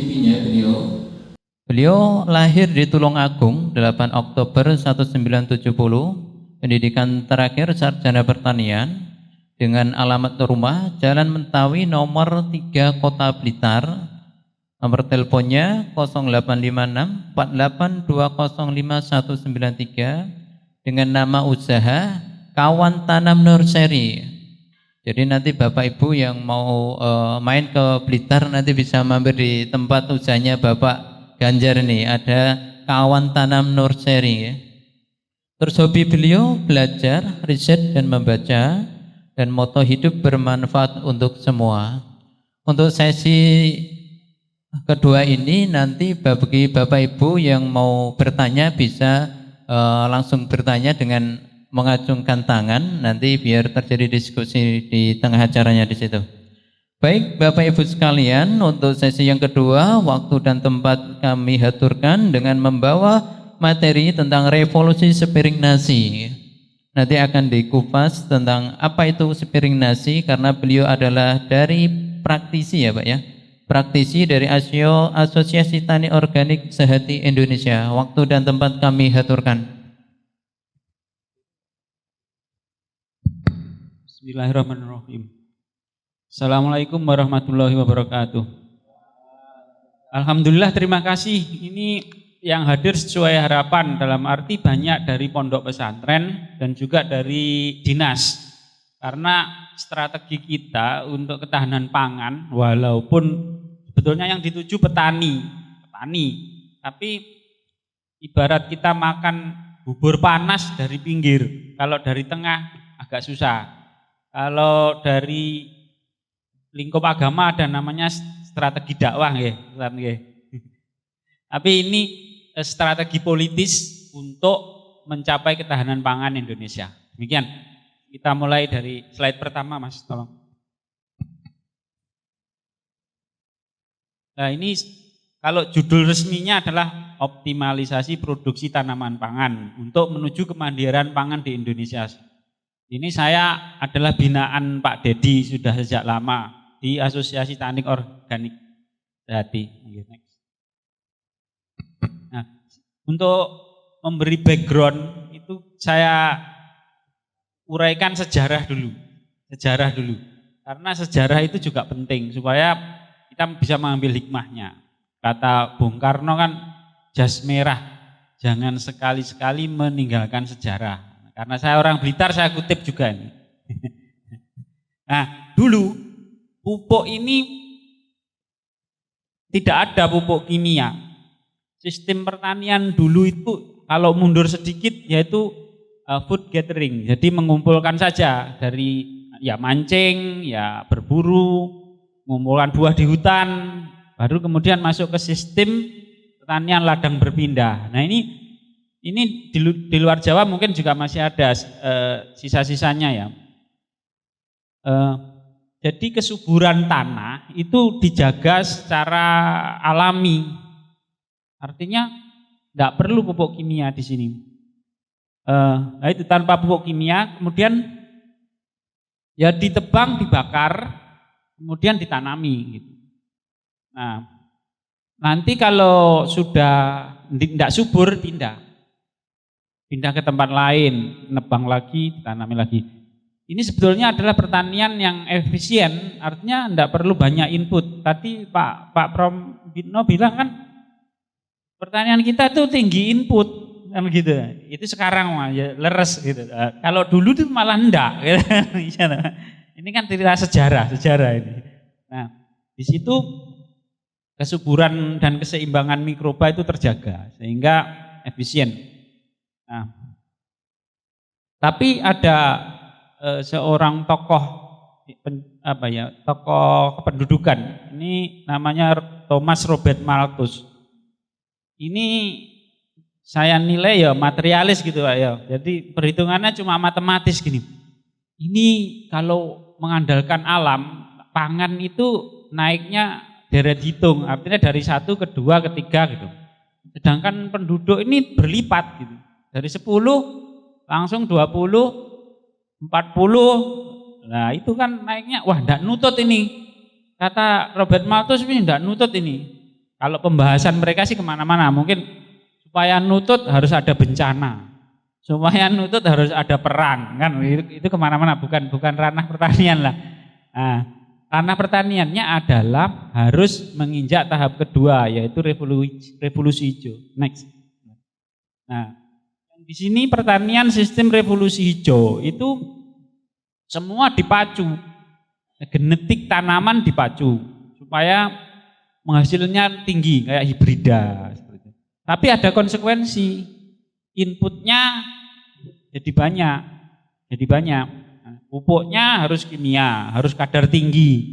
CV-nya beliau? Beliau lahir di Tulungagung 8 Oktober 1970, pendidikan terakhir sarjana pertanian, dengan alamat rumah Jalan Mentawi nomor 3 Kota Blitar, nomor teleponnya 0856 48205193, dengan nama usaha Kawan Tanam Nursery. Jadi nanti Bapak Ibu yang mau main ke Blitar nanti bisa mampir di tempat usahanya Bapak Ganjar ini, ada Kawan Tanam Nursery ya. Terus hobi beliau belajar, riset dan membaca, dan moto hidup bermanfaat untuk semua. Untuk sesi kedua ini nanti bagi Bapak Ibu yang mau bertanya bisa langsung bertanya dengan mengacungkan tangan, nanti biar terjadi diskusi di tengah acaranya di situ. Baik Bapak Ibu sekalian, untuk sesi yang kedua waktu dan tempat kami haturkan dengan membawa materi tentang revolusi sepiring nasi. Nanti akan dikupas tentang apa itu sepiring nasi, karena beliau adalah dari praktisi ya Pak ya, praktisi dari Asosiasi Tani Organik Sehati Indonesia. Waktu dan tempat kami haturkan. Bismillahirrahmanirrahim. Assalamualaikum warahmatullahi wabarakatuh. Alhamdulillah, terima kasih. Ini yang hadir sesuai harapan, dalam arti banyak dari pondok pesantren dan juga dari dinas. Karena strategi kita untuk ketahanan pangan, walaupun sebetulnya yang dituju petani, tapi ibarat kita makan bubur panas dari pinggir, kalau dari tengah agak susah. Kalau dari lingkup agama ada namanya strategi dakwah ya. Tapi ini strategi politis untuk mencapai ketahanan pangan Indonesia. Demikian. Kita mulai dari slide pertama Mas, tolong. Nah ini kalau judul resminya adalah optimalisasi produksi tanaman pangan untuk menuju kemandirian pangan di Indonesia. Ini saya adalah binaan Pak Dedi sudah sejak lama di Asosiasi Tani Organik Sehati. Nah, untuk memberi background itu saya uraikan sejarah dulu. Karena sejarah itu juga penting supaya kita bisa mengambil hikmahnya. Kata Bung Karno kan, jas merah, jangan sekali-sekali meninggalkan sejarah. Karena saya orang Blitar, saya kutip juga ini. Nah, dulu pupuk ini tidak ada pupuk kimia. Sistem pertanian dulu itu kalau mundur sedikit yaitu food gathering. Jadi mengumpulkan saja dari ya mancing, ya berburu, mengumpulkan buah di hutan, baru kemudian masuk ke sistem pertanian ladang berpindah. Nah ini di luar Jawa mungkin juga masih ada sisa-sisanya ya. Jadi kesuburan tanah itu dijaga secara alami. Artinya tidak perlu pupuk kimia di sini. Nah itu tanpa pupuk kimia, kemudian ya ditebang, dibakar, kemudian ditanami. Gitu. Nah nanti kalau sudah tidak subur pindah ke tempat lain, nebang lagi, ditanami lagi. Ini sebetulnya adalah pertanian yang efisien, artinya tidak perlu banyak input. Tadi Pak Prom Bitno bilang kan, pertanian kita tuh tinggi input, kan gitu. Itu sekarang ya leres gitu. Kalau dulu itu malah enggak. Gitu. Ini kan cerita sejarah ini. Nah, di situ kesuburan dan keseimbangan mikroba itu terjaga sehingga efisien. Nah, tapi ada seorang tokoh tokoh kependudukan. Ini namanya Thomas Robert Malthus. Ini saya nilai ya materialis gitu Pak ya. Jadi perhitungannya cuma matematis gini. Ini kalau mengandalkan alam, pangan itu naiknya deret hitung, artinya dari 1 ke 2 ke 3 gitu. Sedangkan penduduk ini berlipat gitu. Dari 10 langsung 20, 40. Nah, itu kan naiknya wah enggak nutut ini. Kata Robert Malthus ini enggak nutut ini. Kalau pembahasan mereka sih kemana-mana, mungkin supaya nutut harus ada bencana, supaya nutut harus ada perang, kan itu kemana-mana, bukan ranah pertanian lah. Nah, ranah pertaniannya adalah harus menginjak tahap kedua, yaitu revolusi hijau. Next. Nah, di sini pertanian sistem revolusi hijau itu semua dipacu, genetik tanaman dipacu supaya menghasilnya tinggi kayak hibrida. Tapi ada konsekuensi, inputnya jadi banyak. Pupuknya harus kimia, harus kadar tinggi.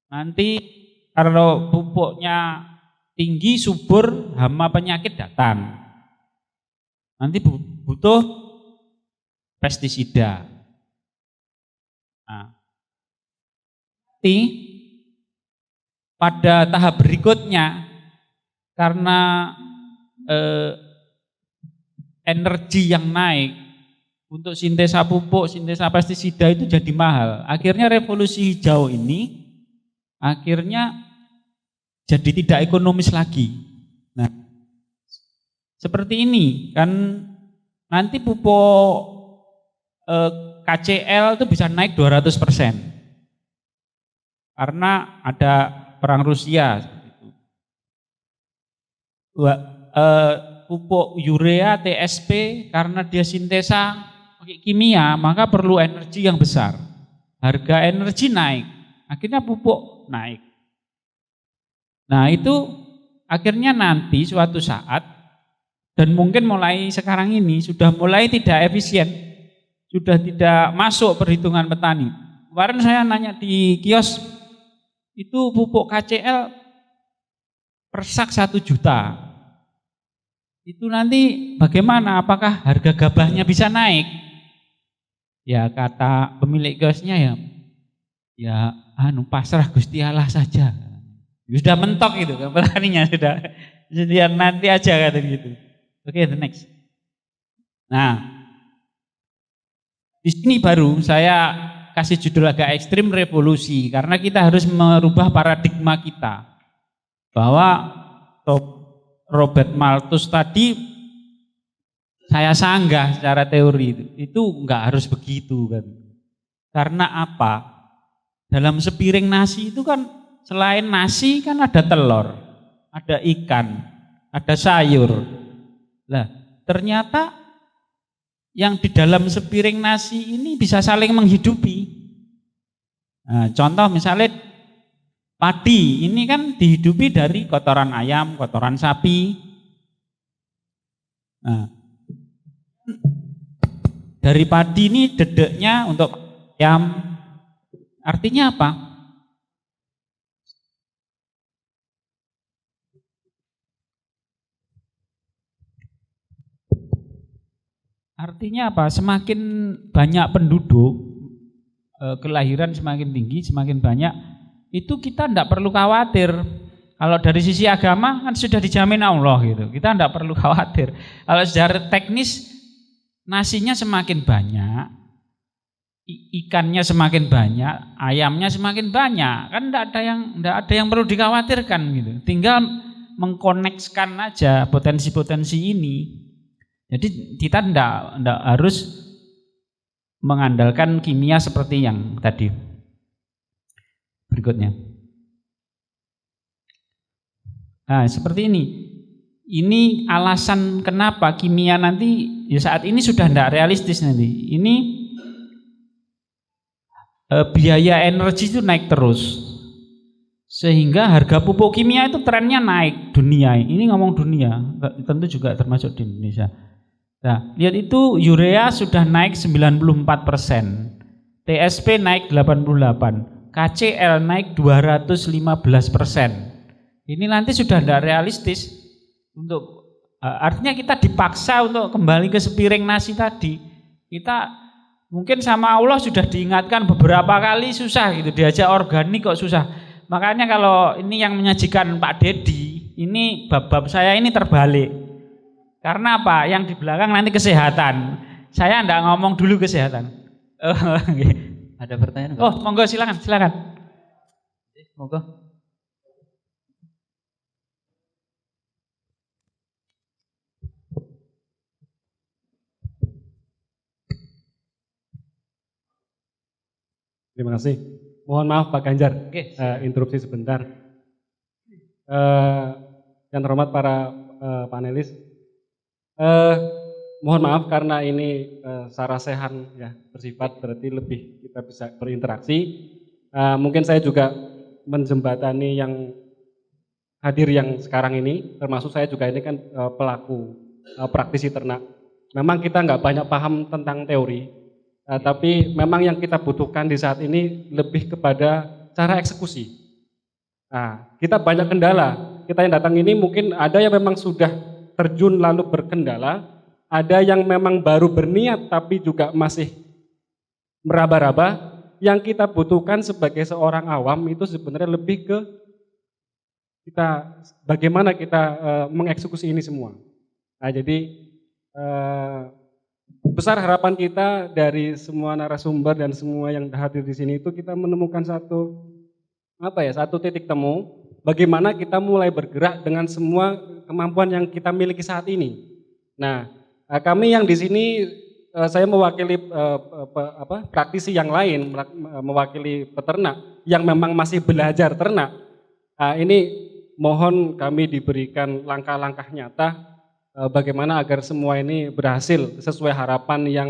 Nanti kalau pupuknya tinggi, subur, hama penyakit datang. Nanti butuh pestisida. Nah, nanti pada tahap berikutnya karena energi yang naik untuk sintesa pupuk, sintesa pestisida itu jadi mahal. Akhirnya revolusi hijau ini akhirnya jadi tidak ekonomis lagi. Nah, seperti ini kan nanti pupuk KCL itu bisa naik 200% karena ada perang Rusia. Pupuk urea, TSP karena dia sintesa pakai kimia maka perlu energi yang besar. Harga energi naik, akhirnya pupuk naik. Nah itu akhirnya nanti suatu saat dan mungkin mulai sekarang ini sudah mulai tidak efisien, sudah tidak masuk perhitungan petani. Kemarin saya nanya di kios itu pupuk KCL per sak 1 juta. Itu nanti bagaimana? Apakah harga gabahnya bisa naik? Ya kata pemilik kiosnya ya pasrah Gusti Allah saja. Sudah mentok itu kan petaninya sudah. Jadi nanti aja kata gitu. Oke, the next. Nah, di sini baru saya kasih judul agak ekstrim, revolusi, karena kita harus merubah paradigma kita bahwa Robert Malthus tadi saya sanggah secara teori itu enggak harus begitu kan. Karena apa? Dalam sepiring nasi itu kan selain nasi kan ada telur, ada ikan, ada sayur. Lah, ternyata yang di dalam sepiring nasi ini bisa saling menghidupi. Nah, contoh misalnya padi ini kan dihidupi dari kotoran ayam, kotoran sapi. Nah, dari padi ini dedeknya untuk ayam. Artinya apa? Artinya apa? Semakin banyak penduduk, kelahiran semakin tinggi, semakin banyak, itu kita tidak perlu khawatir. Kalau dari sisi agama kan sudah dijamin Allah gitu. Kita tidak perlu khawatir. Kalau secara teknis nasinya semakin banyak, ikannya semakin banyak, ayamnya semakin banyak, kan tidak ada yang perlu dikhawatirkan gitu. Tinggal mengkonekskan aja potensi-potensi ini. Jadi kita tidak harus mengandalkan kimia seperti yang tadi. Berikutnya. Nah, seperti ini. Ini alasan kenapa kimia nanti ya saat ini sudah tidak realistis nanti. Ini biaya energi itu naik terus. Sehingga harga pupuk kimia itu trennya naik dunia. Ini ngomong dunia, tentu juga termasuk di Indonesia. Nah, lihat itu urea sudah naik 94%, TSP naik 88%, KCL naik 215%. Ini nanti sudah tidak realistis untuk artinya kita dipaksa untuk kembali ke sepiring nasi tadi. Kita mungkin sama Allah sudah diingatkan beberapa kali susah gitu, diajak organik kok susah. Makanya kalau ini yang menyajikan Pak Dedi, ini bab-bab saya ini terbalik. Karena apa? Yang di belakang nanti kesehatan. Saya enggak ngomong dulu kesehatan. Ada pertanyaan enggak? Oh, monggo silakan. Monggo. Terima kasih. Mohon maaf Pak Ganjar, Oke, interupsi sebentar. Yang terhormat para panelis, mohon maaf karena ini sarasehan ya bersifat, berarti lebih kita bisa berinteraksi. Mungkin saya juga menjembatani yang hadir yang sekarang ini, termasuk saya juga ini kan pelaku praktisi ternak. Memang kita nggak banyak paham tentang teori, tapi memang yang kita butuhkan di saat ini lebih kepada cara eksekusi. Nah, kita banyak kendala. Kita yang datang ini mungkin ada yang memang sudah terjun lalu berkendala, ada yang memang baru berniat tapi juga masih meraba-raba. Yang kita butuhkan sebagai seorang awam itu sebenarnya lebih ke kita bagaimana kita mengeksekusi ini semua. Nah, jadi besar harapan kita dari semua narasumber dan semua yang hadir di sini itu kita menemukan satu titik temu bagaimana kita mulai bergerak dengan semua kemampuan yang kita miliki saat ini. Nah, kami yang di sini saya mewakili praktisi yang lain, mewakili peternak yang memang masih belajar ternak. Ini mohon kami diberikan langkah-langkah nyata bagaimana agar semua ini berhasil sesuai harapan yang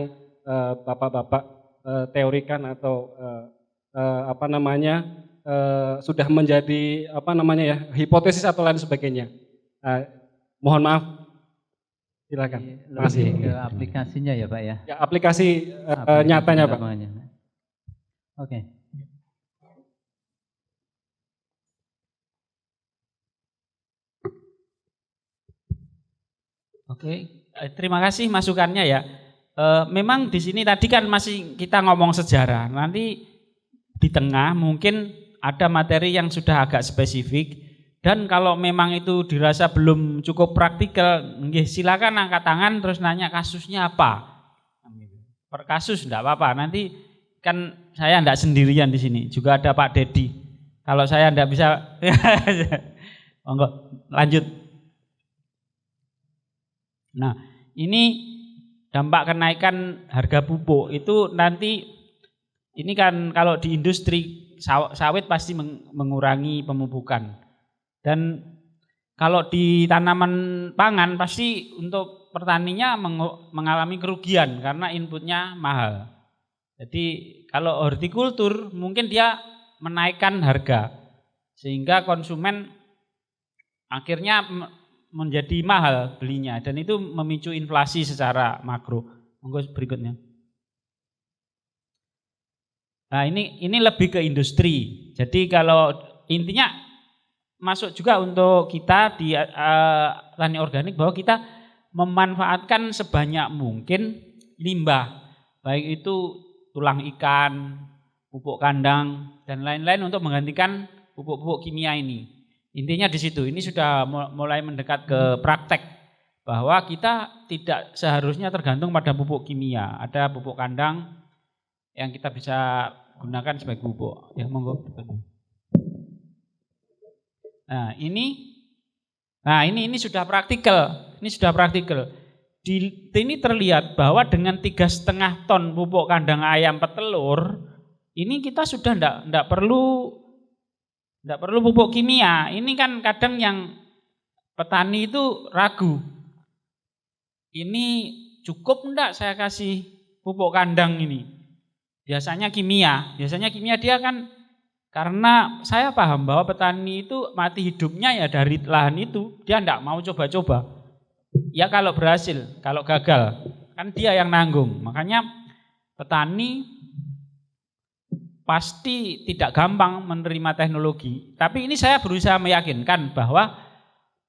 bapak-bapak teorikan atau sudah menjadi hipotesis atau lain sebagainya. Mohon maaf, silakan. Terima kasih. Ke aplikasinya ya Pak ya. Ya, aplikasi nyatanya Pak. Oke. Oke, terima kasih masukannya ya. Memang di sini tadi kan masih kita ngomong sejarah. Nanti di tengah mungkin ada materi yang sudah agak spesifik, dan kalau memang itu dirasa belum cukup praktikal, silakan angkat tangan terus nanya kasusnya apa. Per kasus enggak apa-apa. Nanti kan saya enggak sendirian di sini, juga ada Pak Dedi. Kalau saya enggak bisa monggo lanjut. Nah, ini dampak kenaikan harga pupuk itu nanti ini kan kalau di industri sawit pasti mengurangi pemupukan. Dan kalau di tanaman pangan pasti untuk petaninya mengalami kerugian karena inputnya mahal. Jadi kalau hortikultur mungkin dia menaikkan harga sehingga konsumen akhirnya menjadi mahal belinya dan itu memicu inflasi secara makro. Monggo berikutnya. Nah, ini lebih ke industri. Jadi kalau intinya masuk juga untuk kita di tani organik bahwa kita memanfaatkan sebanyak mungkin limbah, baik itu tulang ikan, pupuk kandang dan lain-lain untuk menggantikan pupuk-pupuk kimia ini. Intinya di situ. Ini sudah mulai mendekat ke praktek bahwa kita tidak seharusnya tergantung pada pupuk kimia. Ada pupuk kandang yang kita bisa gunakan sebagai pupuk. Ya, monggo. Nah, ini sudah praktikal. Ini sudah praktikal. Ini terlihat bahwa dengan 3,5 ton pupuk kandang ayam petelur, ini kita sudah enggak perlu pupuk kimia. Ini kan kadang yang petani itu ragu. Ini cukup enggak saya kasih pupuk kandang ini? Biasanya kimia dia kan, karena saya paham bahwa petani itu mati hidupnya ya dari lahan itu, dia enggak mau coba-coba. Ya kalau berhasil, kalau gagal, kan dia yang nanggung. Makanya petani pasti tidak gampang menerima teknologi. Tapi ini saya berusaha meyakinkan bahwa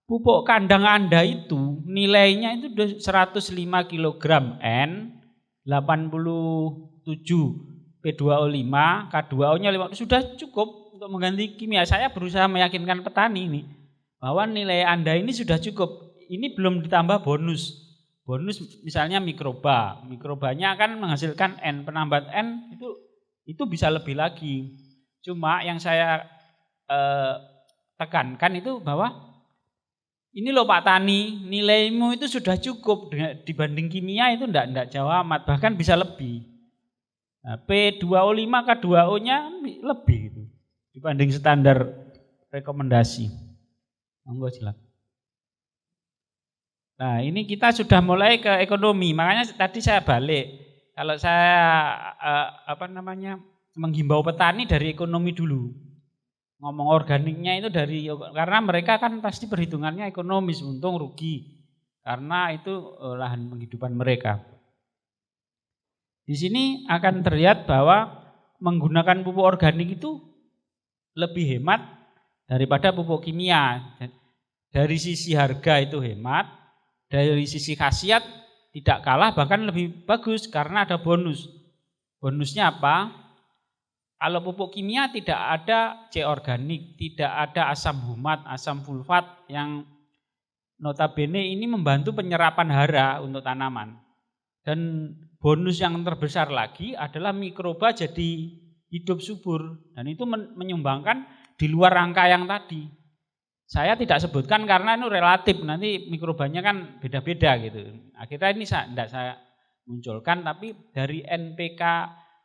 pupuk kandang Anda itu nilainya itu 105 kg N, 87 P2O5, K2O-nya 50, sudah cukup untuk mengganti kimia. Saya berusaha meyakinkan petani ini bahwa nilai Anda ini sudah cukup. Ini belum ditambah bonus. Bonus misalnya mikroba. Mikrobanya akan menghasilkan N, penambat N itu bisa lebih lagi. Cuma yang saya tekankan itu bahwa ini loh Pak Tani, nilaimu itu sudah cukup dibanding kimia itu enggak jauh amat, bahkan bisa lebih. Nah, P2O5 K2O-nya lebih gitu dibanding standar rekomendasi. Monggo silakan. Nah, ini kita sudah mulai ke ekonomi. Makanya tadi saya balik. Kalau saya menghimbau petani dari ekonomi dulu. Ngomong organiknya itu karena mereka kan pasti perhitungannya ekonomis, untung rugi. Karena itu lahan penghidupan mereka. Di sini akan terlihat bahwa menggunakan pupuk organik itu lebih hemat daripada pupuk kimia. Dari sisi harga itu hemat, dari sisi khasiat tidak kalah, bahkan lebih bagus karena ada bonus. Bonusnya apa? Kalau pupuk kimia tidak ada C organik, tidak ada asam humat, asam sulfat yang notabene ini membantu penyerapan hara untuk tanaman. Dan bonus yang terbesar lagi adalah mikroba jadi hidup subur dan itu menyumbangkan di luar angka yang tadi. Saya tidak sebutkan karena itu relatif, nanti mikrobanya kan beda-beda gitu. Akhirnya ini tidak saya munculkan, tapi dari NPK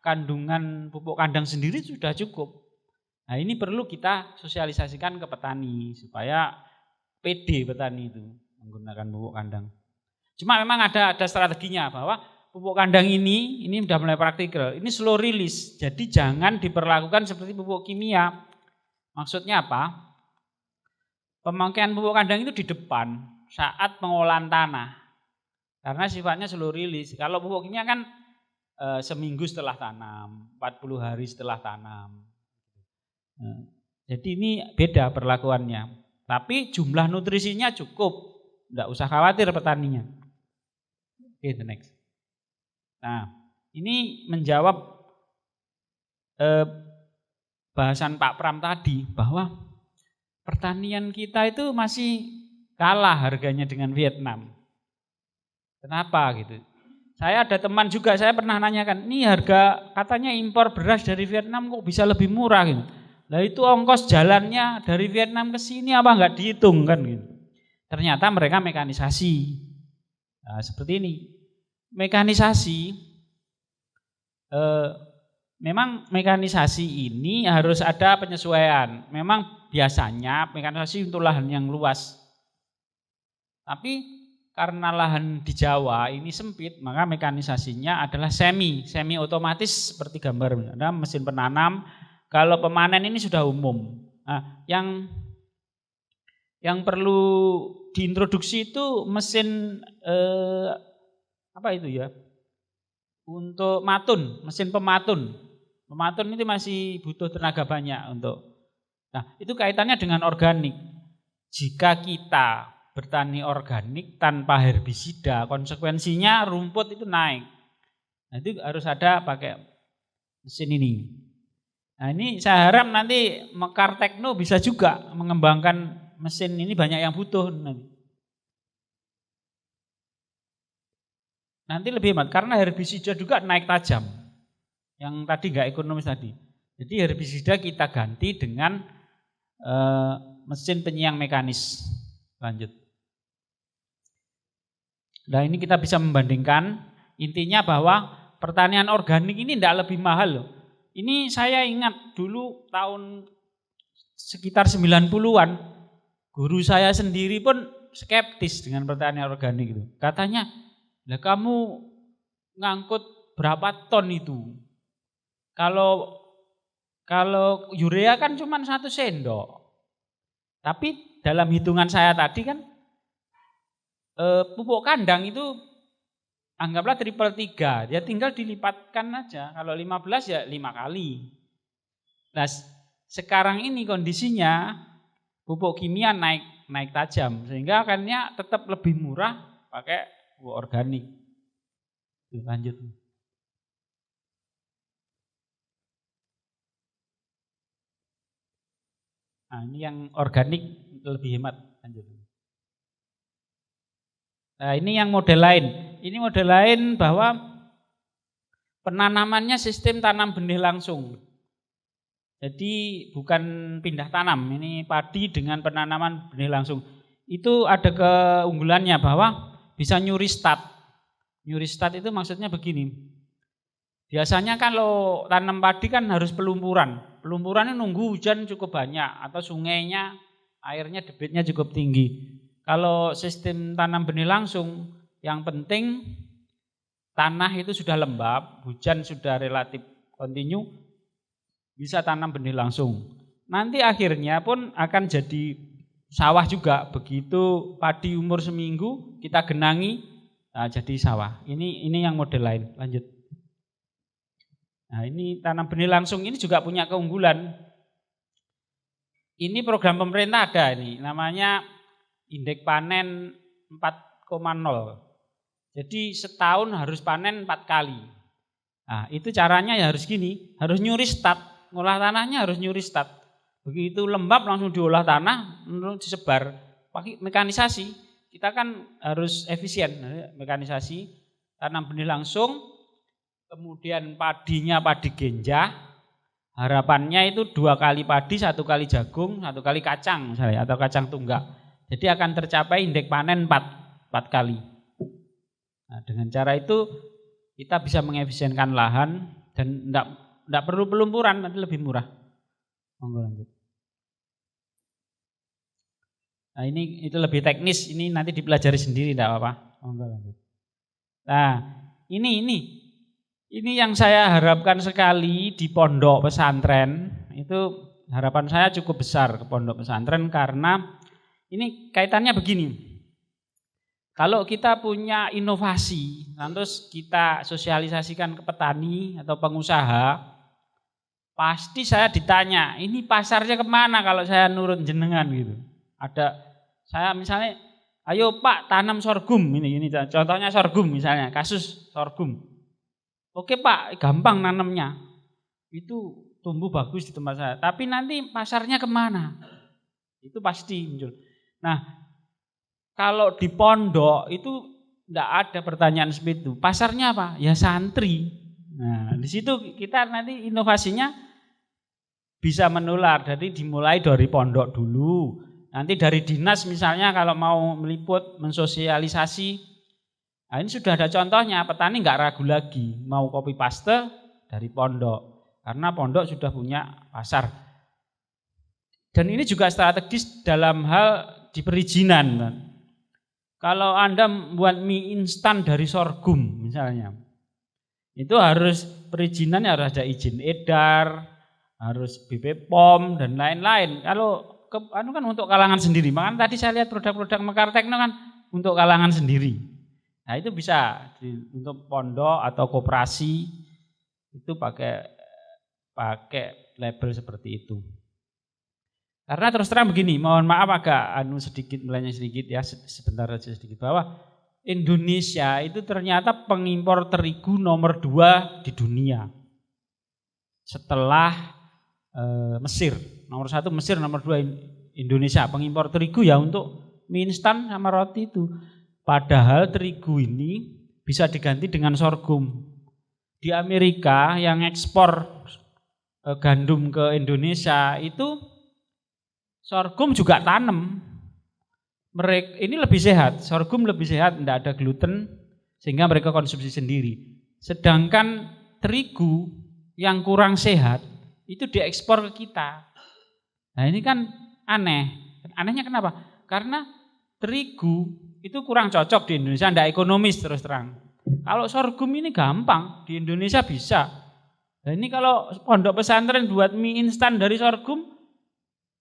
kandungan pupuk kandang sendiri sudah cukup. Nah ini perlu kita sosialisasikan ke petani supaya pede petani itu menggunakan pupuk kandang. Cuma memang ada strateginya bahwa pupuk kandang ini sudah mulai praktikal. Ini slow release, jadi jangan diperlakukan seperti pupuk kimia. Maksudnya apa? Pemakaian pupuk kandang itu di depan saat pengolahan tanah. Karena sifatnya slow release. Kalau pupuk kimia kan seminggu setelah tanam, 40 hari setelah tanam. Jadi ini beda perlakuannya. Tapi jumlah nutrisinya cukup. Tidak usah khawatir petaninya. Oke, the next. Nah, ini menjawab bahasan Pak Pram tadi bahwa pertanian kita itu masih kalah harganya dengan Vietnam. Kenapa gitu? Saya ada teman juga, saya pernah nanyakan, ini harga katanya impor beras dari Vietnam kok bisa lebih murah gitu. Nah itu ongkos jalannya dari Vietnam ke sini apa enggak dihitung kan gitu. Ternyata mereka mekanisasi. Nah, seperti ini. Mekanisasi memang mekanisasi ini harus ada penyesuaian. Memang biasanya mekanisasi untuk lahan yang luas. Tapi karena lahan di Jawa ini sempit, maka mekanisasinya adalah semi otomatis seperti gambar. Ada mesin penanam, kalau pemanen ini sudah umum. Nah, yang perlu diintroduksi itu mesin untuk matun, mesin pematun. Pematun itu masih butuh tenaga banyak untuk. Nah, itu kaitannya dengan organik. Jika kita bertani organik tanpa herbisida, konsekuensinya rumput itu naik. Nah, itu harus ada pakai mesin ini. Nah, ini saya harap nanti Mekar Tekno bisa juga mengembangkan mesin ini, banyak yang butuh nanti lebih hemat karena herbisida juga naik tajam. Yang tadi enggak ekonomis tadi. Jadi herbisida kita ganti dengan mesin penyiang mekanis. Lanjut. Nah ini kita bisa membandingkan, intinya bahwa pertanian organik ini tidak lebih mahal loh. Ini saya ingat dulu tahun sekitar 90-an, guru saya sendiri pun skeptis dengan pertanian organik itu. Katanya, lah kamu ngangkut berapa ton itu? Kalau urea kan cuma 1 sendok. Tapi dalam hitungan saya tadi kan pupuk kandang itu anggaplah triple 3, ya tinggal dilipatkan aja. Kalau 15 ya 5 kali. Nah sekarang ini kondisinya pupuk kimia naik tajam, sehingga akannya tetap lebih murah pakai pupuk organik. Lanjut. Nah ini yang organik lebih hemat. Lanjut. Nah ini yang model lain. Ini model lain bahwa penanamannya sistem tanam benih langsung. Jadi bukan pindah tanam, ini padi dengan penanaman benih langsung. Itu ada keunggulannya bahwa bisa nyuri stat. Nyuri stat itu maksudnya begini. Biasanya kalau tanam padi kan harus pelumpuran. Pelumpurannya nunggu hujan cukup banyak atau sungainya airnya debitnya cukup tinggi. Kalau sistem tanam benih langsung, yang penting tanah itu sudah lembab, hujan sudah relatif kontinu, bisa tanam benih langsung. Nanti akhirnya pun akan jadi sawah juga. Begitu padi umur seminggu kita genangi, nah jadi sawah. Ini yang model lain. Lanjut. Nah ini tanam benih langsung ini juga punya keunggulan. Ini program pemerintah ada ini, namanya indeks panen 4,0. Jadi setahun harus panen 4 kali. Nah itu caranya ya harus gini, harus nyuri stat, ngolah tanahnya harus nyuri stat. Begitu lembab langsung diolah tanah, langsung disebar, pakai mekanisasi. Kita kan harus efisien, mekanisasi, tanam benih langsung. Kemudian padinya padi genjah, harapannya itu 2 kali padi, 1 kali jagung, 1 kali kacang misalnya, atau kacang tunggak. Jadi akan tercapai indeks panen 4 kali. Nah, dengan cara itu kita bisa mengefisienkan lahan dan enggak perlu pelumpuran, nanti lebih murah. Monggo lanjut. Nah ini itu lebih teknis, ini nanti dipelajari sendiri enggak apa-apa. Monggo lanjut. Nah ini yang saya harapkan sekali di pondok pesantren, itu harapan saya cukup besar ke pondok pesantren karena ini kaitannya begini. Kalau kita punya inovasi, terus kita sosialisasikan ke petani atau pengusaha, pasti saya ditanya, ini pasarnya kemana kalau saya nurun jenengan gitu. Ada saya misalnya, ayo Pak tanam sorghum, ini contohnya sorghum misalnya, kasus sorghum. Oke Pak, gampang nanamnya, itu tumbuh bagus di tempat saya. Tapi nanti pasarnya kemana? Itu pasti muncul. Nah, kalau di pondok itu enggak ada pertanyaan seperti itu. Pasarnya apa? Ya santri. Nah, di situ kita nanti inovasinya bisa menular. Jadi dimulai dari pondok dulu. Nanti dari dinas misalnya kalau mau meliput, mensosialisasi. Nah, ini sudah ada contohnya. Petani enggak ragu lagi mau copy paste dari pondok. Karena pondok sudah punya pasar. Dan ini juga strategis dalam hal di perizinan. Kalau Anda membuat mie instan dari sorghum misalnya, itu harus perizinannya harus ada izin edar, harus BPOM dan lain-lain. Kalau kan untuk kalangan sendiri, makanya tadi saya lihat produk-produk Mekar Tekno kan untuk kalangan sendiri. Nah itu bisa untuk pondok atau koperasi itu pakai label seperti itu. Karena terus terang begini, mohon maaf agak sedikit melenceng sedikit ya, sebentar aja sedikit, bahwa Indonesia itu ternyata pengimpor terigu nomor 2 di dunia. Setelah Mesir, nomor 1 Mesir, nomor 2 Indonesia pengimpor terigu ya untuk mie instan sama roti itu. Padahal terigu ini bisa diganti dengan sorghum. Di Amerika yang ekspor gandum ke Indonesia itu sorghum juga tanam. Ini lebih sehat, sorghum lebih sehat, tidak ada gluten sehingga mereka konsumsi sendiri. Sedangkan terigu yang kurang sehat itu diekspor ke kita. Nah ini kan aneh. Anehnya kenapa? Karena terigu itu kurang cocok di Indonesia, tidak ekonomis terus terang. Kalau sorghum ini gampang, di Indonesia bisa. Nah ini kalau pondok pesantren buat mie instan dari sorghum,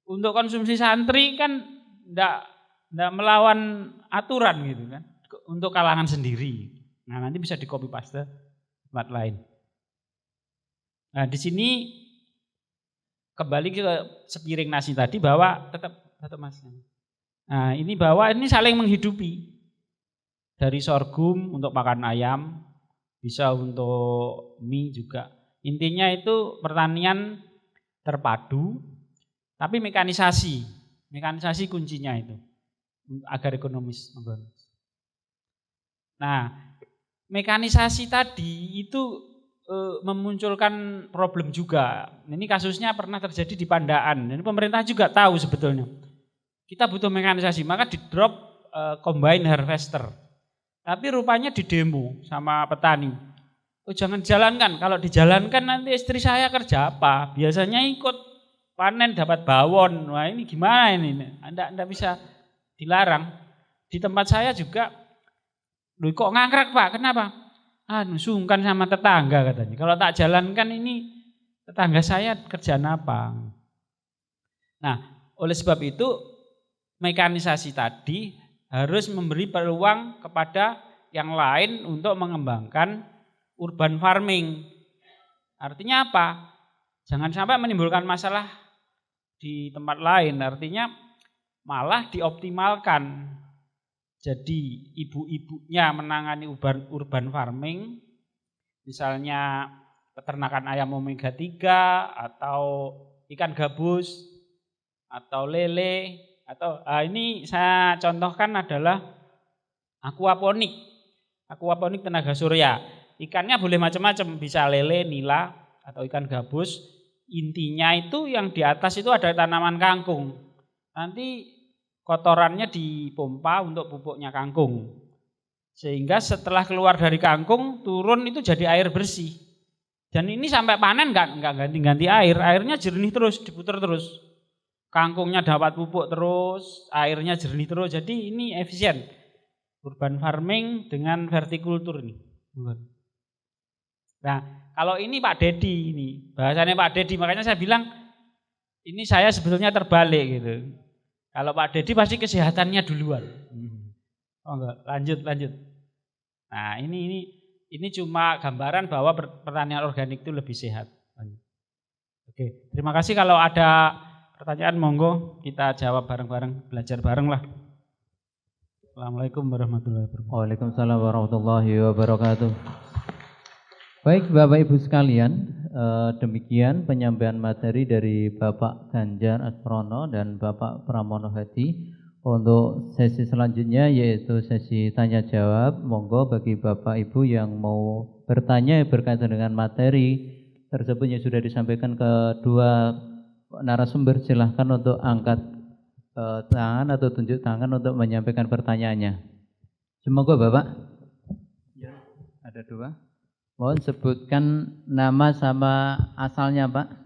untuk konsumsi santri kan enggak melawan aturan gitu kan, untuk kalangan sendiri. Nah nanti bisa di copy paste tempat lain. Nah di sini kembali ke sepiring nasi tadi bahwa tetap Mas. Nah ini bahwa ini saling menghidupi. Dari sorghum untuk makan ayam, bisa untuk mie juga. Intinya itu pertanian terpadu. Tapi mekanisasi kuncinya itu agar ekonomis. Nah, mekanisasi tadi itu memunculkan problem juga. Ini kasusnya pernah terjadi di Pandaan. Ini pemerintah juga tahu sebetulnya. Kita butuh mekanisasi, maka di drop combine harvester. Tapi rupanya di demo sama petani. Oh jangan jalankan, kalau dijalankan nanti istri saya kerja apa? Biasanya ikut panen dapat bawon. Wah ini gimana ini? Anda bisa dilarang. Di tempat saya juga, loh kok ngangkrak Pak, kenapa? Sungkan sama tetangga katanya. Kalau tak jalankan ini tetangga saya kerjaan apa? Nah, oleh sebab itu mekanisasi tadi harus memberi peluang kepada yang lain untuk mengembangkan urban farming. Artinya apa? Jangan sampai menimbulkan masalah di tempat lain. Artinya malah dioptimalkan. Jadi ibu-ibunya menangani urban farming, misalnya peternakan ayam omega 3 atau ikan gabus atau lele atau ini saya contohkan adalah aquaponik. Aquaponik tenaga surya. Ikannya boleh macam-macam, bisa lele, nila atau ikan gabus. Intinya itu yang di atas itu ada tanaman kangkung. Nanti kotorannya dipompa untuk pupuknya kangkung. Sehingga setelah keluar dari kangkung turun itu jadi air bersih. Dan ini sampai panen enggak ganti-ganti air, airnya jernih terus, diputar terus. Kangkungnya dapat pupuk terus, airnya jernih terus. Jadi ini efisien. Urban farming dengan vertikultur ini. Nah, kalau ini Pak Dedi ini, bahasanya Pak Dedi, makanya saya bilang ini saya sebetulnya terbalik gitu. Kalau Pak Dedi pasti kesehatannya duluan. Oh enggak, lanjut. Nah, ini cuma gambaran bahwa pertanian organik itu lebih sehat. Oke, terima kasih. Kalau ada pertanyaan monggo kita jawab bareng-bareng, belajar bareng lah. Assalamualaikum warahmatullahi wabarakatuh. Waalaikumsalam warahmatullahi wabarakatuh. Baik Bapak Ibu sekalian, demikian penyampaian materi dari Bapak Ganjar Asprono dan Bapak Pramono Hadi. Untuk sesi selanjutnya yaitu sesi tanya jawab. Monggo bagi Bapak Ibu yang mau bertanya berkaitan dengan materi tersebut yang sudah disampaikan kedua narasumber, silahkan untuk angkat tangan atau tunjuk tangan untuk menyampaikan pertanyaannya. Semoga Bapak. Ya, ada dua. Mohon sebutkan nama sama asalnya Pak.